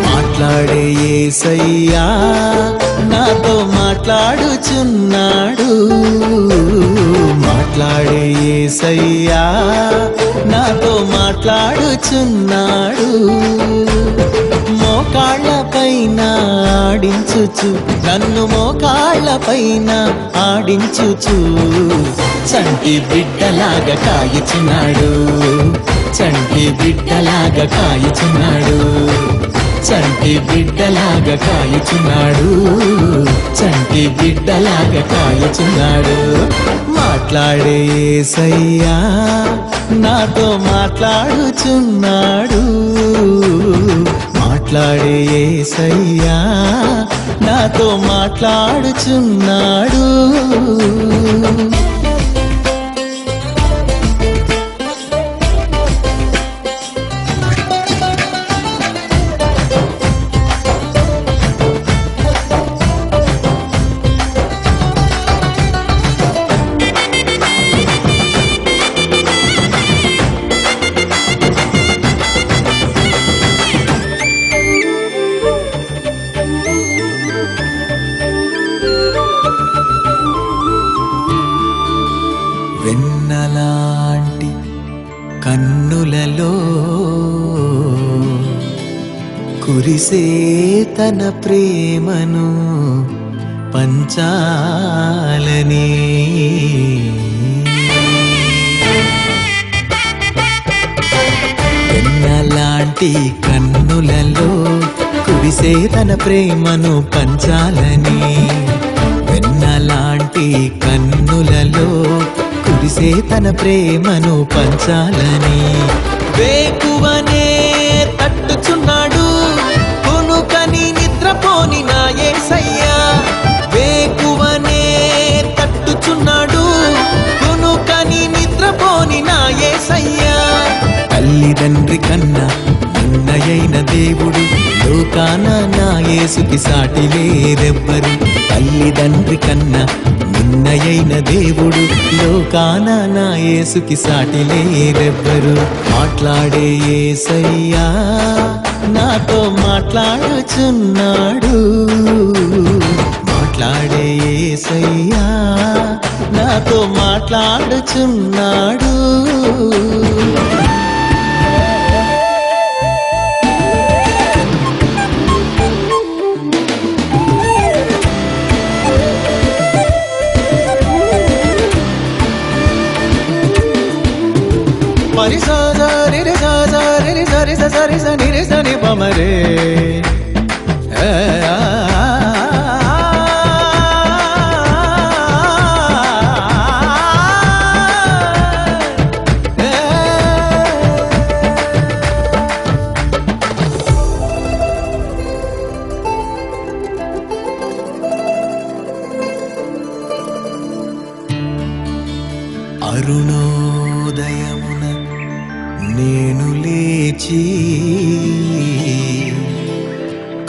మాట్లాడే యేసయ్యా నాతో మాట్లాడుచున్నాడు, మాట్లాడే యేసయ్యా నాతో మాట్లాడుచున్నాడు. మోకాళ్ళపైన ఆడించుచు, నన్ను మోకాళ్ళపైన ఆడించుచు, చంటి బిడ్డలాగా కాయుచున్నాడు, చంటి బిడ్డలాగా కాయుచున్నాడు, చంటి బిడ్డలాగా కాయుచున్నాడు, చంటి బిడ్డలాగా కాయుచున్నాడు. మాట్లాడే యేసయ్యా నాతో మాట్లాడుచున్నాడు, మాట్లాడే యేసయ్యా నాతో మాట్లాడుచున్నాడు. వెన్నలాంటి కన్నులలో కురిసే తన ప్రేమను పంచాలని, వెన్నలాంటి కన్నులలో కురిసే తన ప్రేమను పంచాలని, వెన్నలాంటి కన్నులలో కురిసే తన ప్రేమను పంచాలని, వేకువనే తట్టుచున్నాడు కొనుకని నిద్రపోని నా యేసయ్యా, వేకువనే తట్టుచున్నాడు కొనుకని నిద్రపోని నా యేసయ్యా. తల్లిదండ్రి కన్నా నిన్నయైన దేవుడు లోకాన నా యేసుకి సాటి లేరెవ్వరు, తల్లిదండ్రి కన్నా నిన్నయైన దేవుడు లోకాన నా యేసుకి సాటి లేరెవ్వరు. మాట్లాడే యేసయ్యా నాతో మాట్లాడుచున్నాడు, మాట్లాడే యేసయ్యా నాతో మాట్లాడుచున్నాడు. మరి సాజా రి సాజా రి సరి సరి సని రి సని పమరే అరుణోదయమున నేను లేచి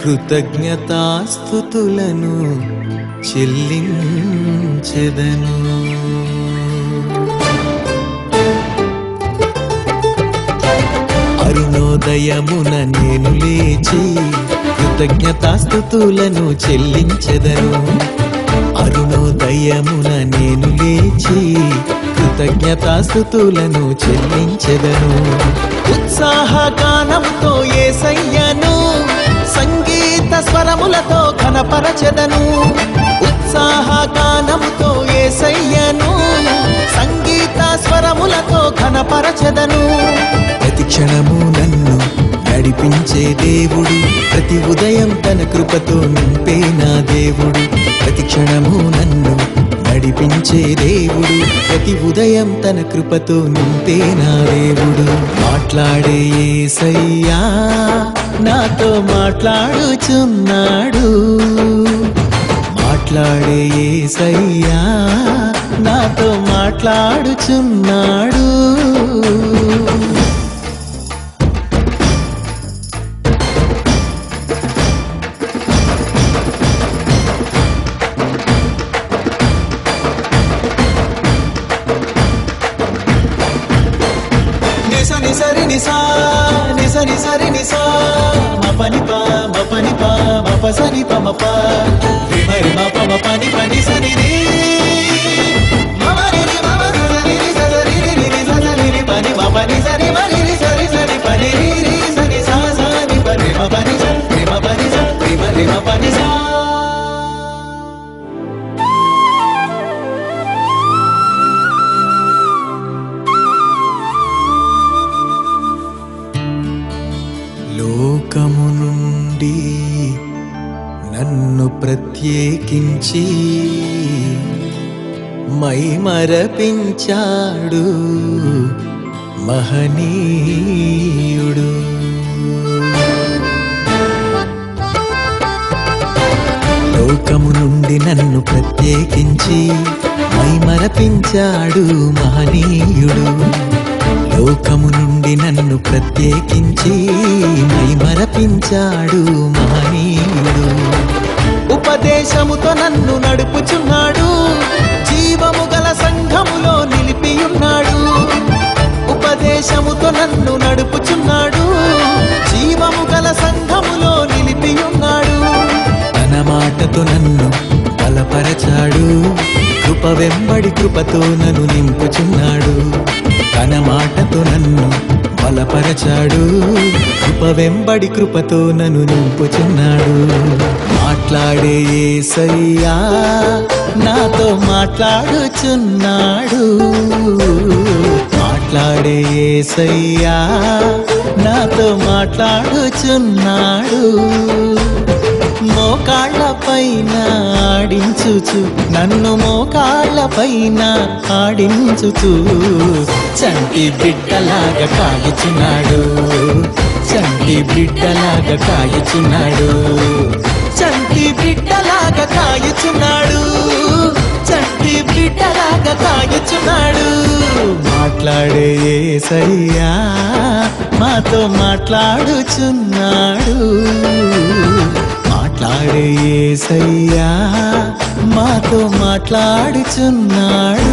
కృతజ్ఞతాస్తుతులను చెల్లించెదను, అరుణోదయమున నేను లేచి కృతజ్ఞతాస్తుతులను చెల్లించెదను, అరుణోదయమున నేను లేచి కృతజ్ఞతాస్తుతులను చెల్లించెదను. ఉత్సాహగానంతో యేసయ్యను సంగీత స్వరములతో ఘనపరచెదను, ఉత్సాహగానంతో యేసయ్యను సంగీత స్వరములతో ఘనపరచెదను. ప్రతి క్షణము నన్ను నడిపించే దేవుడు, ప్రతి ఉదయం తన కృపతో నింపే నా దేవుడు, ప్రతి క్షణము నన్ను నడిపించే దేవుడు, ప్రతి ఉదయం తన కృపతో నింపే నా దేవుడు. మాట్లాడే యేసయ్యా నాతో మాట్లాడుచున్నాడు, మాట్లాడే యేసయ్యా నాతో మాట్లాడుచున్నాడు. నిసరి నిసా నిసరి సరి నిసా మపని పా మపని పా మప సని పమ పా మరి మప మపని పని సని రే మమరి రి మమ సని రి సరి రి రి సని రి పని మపని సని మరి రి సరి సని పని రి రి సని సా సని పని మపని సని రి మపని సని మరి మపని సా. లోకము నుండి నన్ను ప్రత్యేకించి మైమరపించాడు మహనీయుడు. లోకము నుండి నన్ను ప్రత్యేకించి మైమరపించాడు మహనీయుడు. లోకము నుండి నన్ను ప్రత్యేకించి మైమరపించాడు మహనీయుడు. ఉపదేశముతో నన్ను నడుపుచున్నాడు, జీవము గల సంఘములో నిలిపియున్నాడు. ఉపదేశముతో నన్ను నడుపుచున్నాడు, జీవము గల సంఘములో నిలిపియున్నాడు. తన మాటతో నన్ను బలపరచాడు, కృప వెంబడి కృపతో నన్ను నింపుచున్నాడు. తన మాటతో నన్ను బలపరచాడు, కృప వెంబడి కృపతో నన్ను నింపుచున్నాడు. మాట్లాడే యేసయ్యా నాతో మాట్లాడుచున్నాడు, మాట్లాడే యేసయ్యా నాతో మాట్లాడుచున్నాడు. మోకాళ్ళ పైన ఆడించుచు నన్ను మోకాళ్ళ పైన ఆడించుచు చంటి బిడ్డలాగా కాయుచున్నాడు, చంటి బిడ్డలాగా కాయుచున్నాడు, చంటి బిడ్డలాగా కాయుచున్నాడు, చంటి బిడ్డలాగా కాయుచున్నాడు. మాట్లాడే యేసయ్యా మాతో మాట్లాడుచున్నాడు, మాట్లాడే యేసయ్యా మాతో మాట్లాడుచున్నాడు.